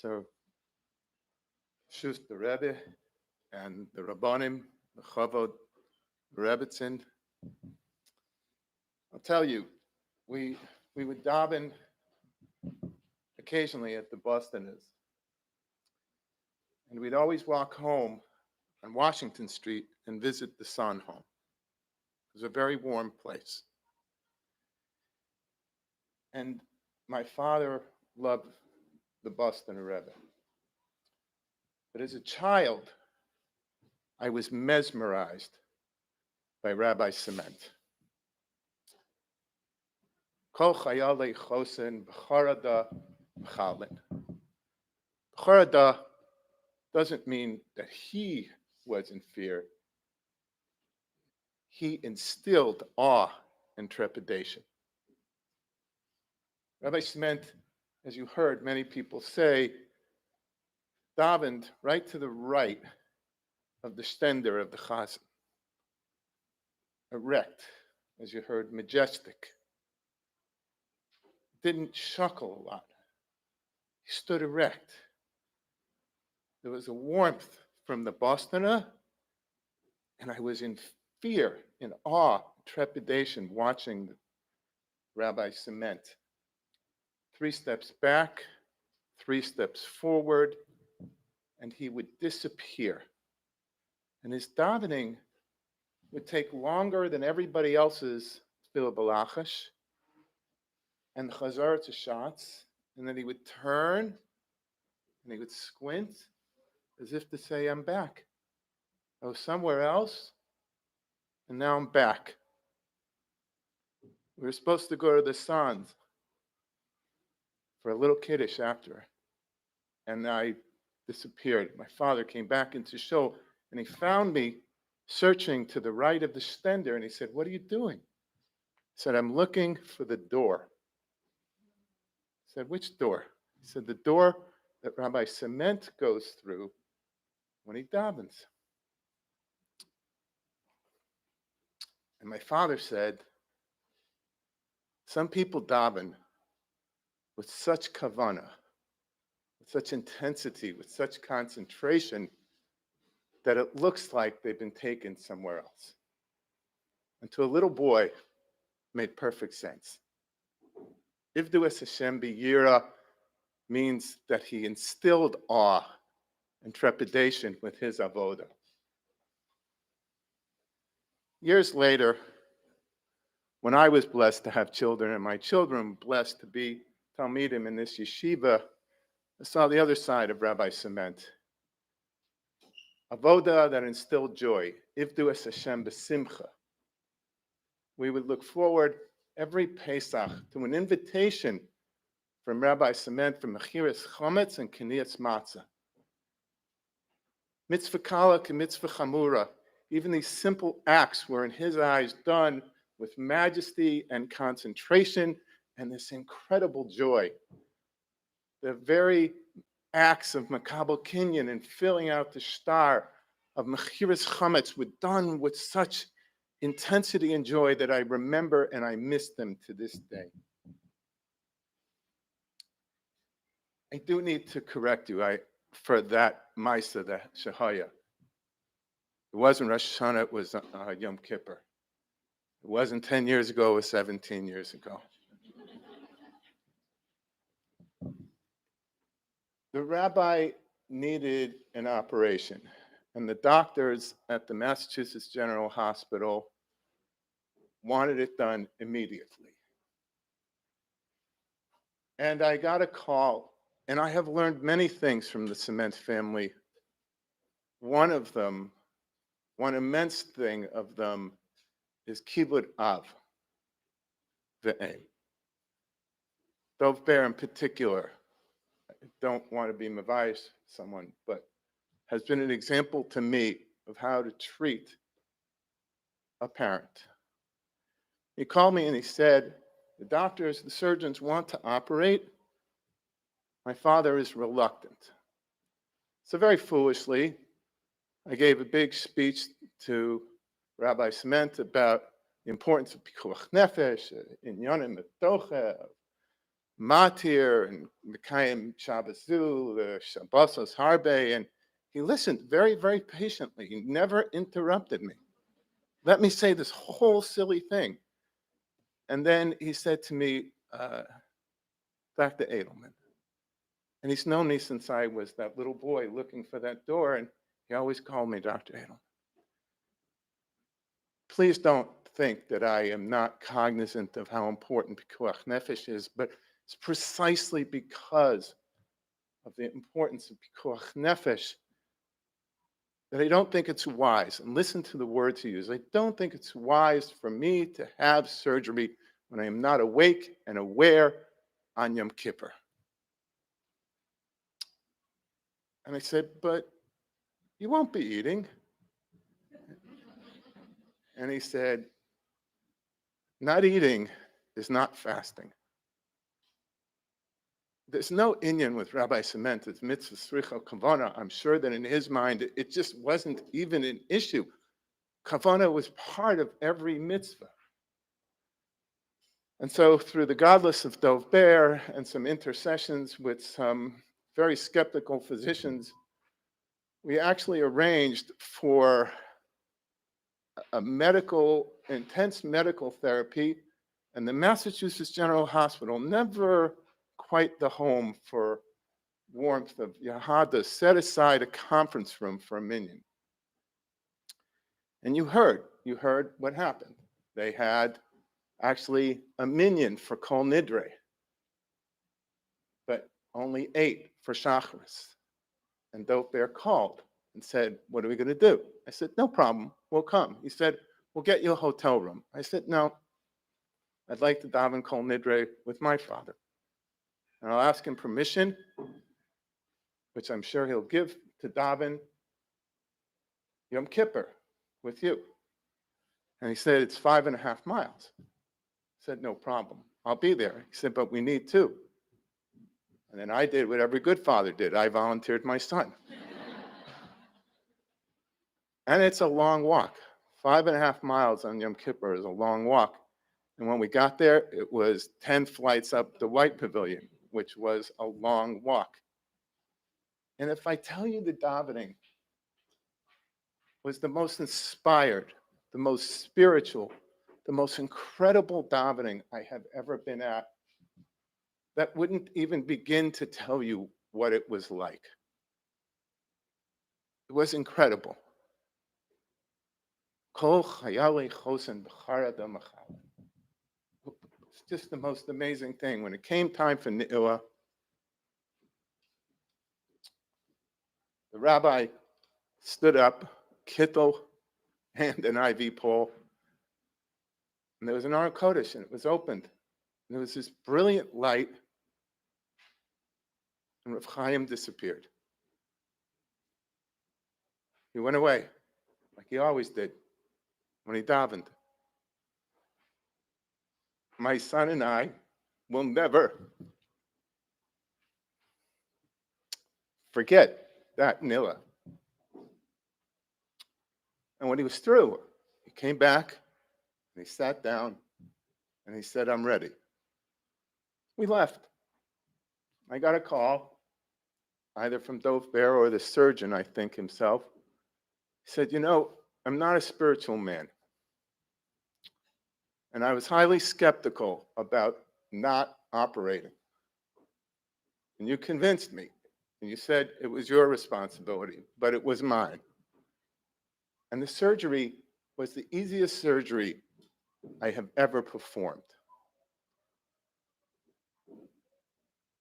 So, Shus the Rebbe and the Rabbanim, the Chavod, the Rebbetzin. I'll tell you, we would daven occasionally at the Bostoners, and we'd always walk home on Washington Street and visit the Son home. It was a very warm place. And my father loved the Bostoner Rebbe. But as a child, I was mesmerized by Rabbi Ciment. Kol chayalei chosen b'charada b'chalin. B'charada doesn't mean that he was in fear. He instilled awe and trepidation. Rabbi Ciment, as you heard many people say, davened right to the right of the stender of the chazan. Erect, as you heard, majestic. Didn't shuckle a lot. He stood erect. There was a warmth from the Bostoner, and I was in fear, in awe, trepidation, watching Rabbi Ciment. 3 steps back, 3 steps forward, and he would disappear. And his davening would take longer than everybody else's tefillah b'lachash, and chazar to shots, and then he would turn, and he would squint, as if to say, I'm back. I was somewhere else, and now I'm back. We were supposed to go to the Sands for a little kiddush after, and I disappeared. My father came back into show, and he found me searching to the right of the stender, and he said, what are you doing? I said, I'm looking for the door. I said, which door? He said, the door that Rabbi Ciment goes through when he davens. And my father said, some people daven with such kavana, with such intensity, with such concentration, that it looks like they've been taken somewhere else. And to a little boy, it made perfect sense. Ivdu es Hashem b'yira means that he instilled awe and trepidation with his avoda. Years later, when I was blessed to have children, and my children were blessed to be Talmidim in this yeshiva, I saw the other side of Rabbi Ciment. Avoda that instilled joy. Ivdu es Hashem b'simcha. We would look forward every Pesach to an invitation from Rabbi Ciment for Mechiras Chometz and Keniyas Matzah. Mitzvah kala and mitzvah chamura. Even these simple acts were in his eyes done with majesty and concentration and this incredible joy. The very acts of Makabel Kinyan and filling out the shtar of Mechiras Chometz were done with such intensity and joy that I remember and I miss them to this day. I do need to correct you for that Maisa, the Shahaya. It wasn't Rosh Hashanah, it was Yom Kippur. It wasn't 10 years ago, it was 17 years ago. The rabbi needed an operation, and the doctors at the Massachusetts General Hospital wanted it done immediately. And I got a call, and I have learned many things from the Ciment family. One of them, one immense thing of them, is Kibud Av, Ve'em. Dov Ber in particular, I don't want to be mavish someone, but has been an example to me of how to treat a parent. He called me and he said, the doctors, the surgeons want to operate. My father is reluctant. So very foolishly, I gave a big speech to Rabbi Ciment about the importance of pikuach nefesh, inyanim metocha, Matir and Chaim Shabbazu, the Shabbosos Harbe, and he listened very, very patiently. He never interrupted me. Let me say this whole silly thing. And then he said to me, Dr. Edelman, and he's known me since I was that little boy looking for that door, and he always called me Dr. Edelman. Please don't think that I am not cognizant of how important Pikuach Nefesh is, but it's precisely because of the importance of Pikuach Nefesh that I don't think it's wise, and listen to the words he used, I don't think it's wise for me to have surgery when I am not awake and aware on Yom Kippur. And I said, but you won't be eating. And he said, not eating is not fasting. There's no inyan with Rabbi Ciment. It's mitzvah sricha kavana. I'm sure that in his mind, it just wasn't even an issue. Kavana was part of every mitzvah. And so through the godless of Dov Ber and some intercessions with some very skeptical physicians, we actually arranged for a intense medical therapy, and the Massachusetts General Hospital, never quite the home for warmth of Yahada, set aside a conference room for a minyan. And you heard what happened. They had actually a minyan for Kol Nidre, but only 8 for Shacharis. And Dov Ber called and said, what are we going to do? I said, no problem, we'll come. He said, we'll get you a hotel room. I said, no, I'd like to daven Kol Nidre with my father. And I'll ask him permission, which I'm sure he'll give, to daven Yom Kippur with you. And he said, it's 5.5 miles. I said, no problem, I'll be there. He said, but we need 2. And then I did what every good father did. I volunteered my son. And it's a long walk. 5.5 miles on Yom Kippur is a long walk. And when we got there, it was 10 flights up the White Pavilion, which was a long walk. And if I tell you the davening was the most inspired, the most spiritual, the most incredible davening I have ever been at, that wouldn't even begin to tell you what it was like. It was incredible. It's just the most amazing thing. When it came time for Ni'ila, the rabbi stood up, kittel, and an IV pole, and there was an Aron Kodesh, and it was opened. And there was this brilliant light, and Rav Chaim disappeared. He went away, like he always did, when he davened. My son and I will never forget that Nila. And when he was through, he came back, and he sat down, and he said, I'm ready. We left. I got a call, either from Dov Ber or the surgeon, I think himself. He said, I'm not a spiritual man. And I was highly skeptical about not operating. And you convinced me. And you said it was your responsibility, but it was mine. And the surgery was the easiest surgery I have ever performed.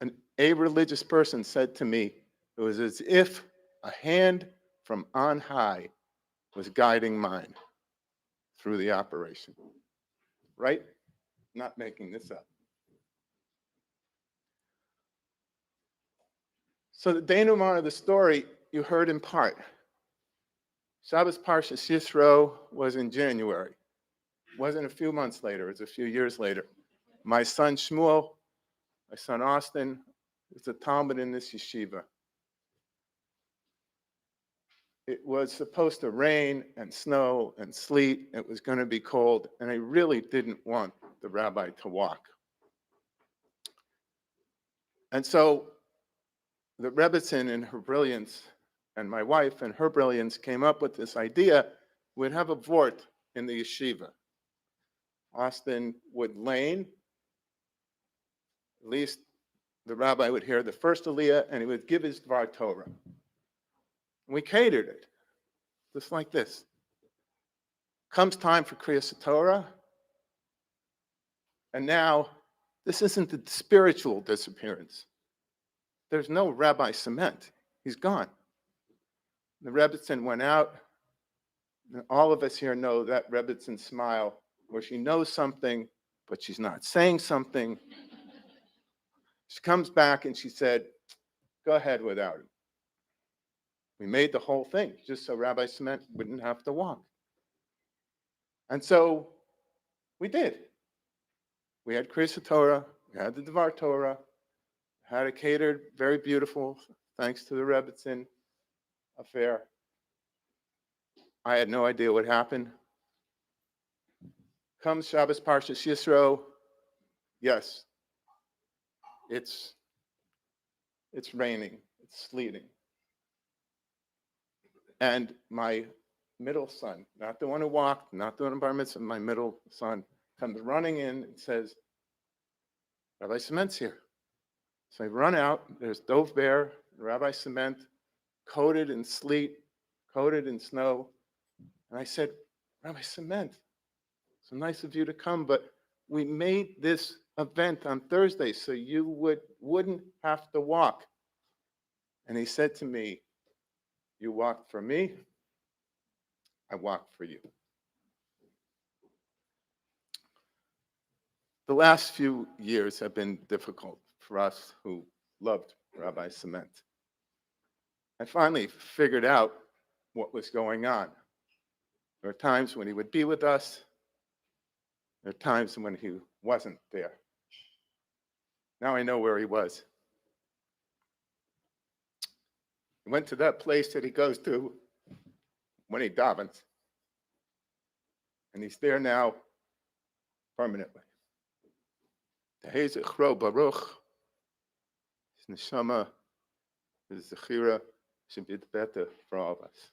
And a religious person said to me, it was as if a hand from on high was guiding mine through the operation. Right? Not making this up. So the denouement of the story you heard in part. Shabbos Parshas Yisro was in January. It wasn't a few months later, it was a few years later. My son Shmuel, my son Austin, was a Talmud in this yeshiva. It was supposed to rain and snow and sleet. It was going to be cold, and I really didn't want the rabbi to walk. And so the Rebbitzin in her brilliance and my wife and her brilliance came up with this idea. We'd have a vort in the yeshiva. Austin Wood Lane, at least the rabbi would hear the first aliyah and he would give his Dvar Torah. And we catered it, just like this. Comes time for Kriyas Torah, and now this isn't the spiritual disappearance. There's no Rabbi Ciment. He's gone. The Rebbitzin went out, and all of us here know that Rebbitzin smile where she knows something, but she's not saying something. She comes back and she said, go ahead without him. We made the whole thing just so Rabbi Ciment wouldn't have to walk. And so we did. We had Kriyas Torah, we had the Dvar Torah, had it catered, very beautiful, thanks to the Rebbitzin affair. I had no idea what happened. Comes Shabbos Parshas Yisro. Yes, it's raining, it's sleeting. And my middle son, not the one who walked, not the one in bar mitzvah, my middle son comes running in and says, Rabbi Ciment's here. So I run out, there's Dov Bear, Rabbi Ciment, coated in sleet, coated in snow. And I said, Rabbi Ciment, so nice of you to come, but we made this event on Thursday so you wouldn't have to walk. And he said to me, you walked for me, I walked for you. The last few years have been difficult for us who loved Rabbi Ciment. I finally figured out what was going on. There were times when he would be with us. There were times when he wasn't there. Now I know where he was. He went to that place that he goes to when he davens. And he's there now permanently. Tehi zichro baruch. His neshama, his zechira should be better for all of us.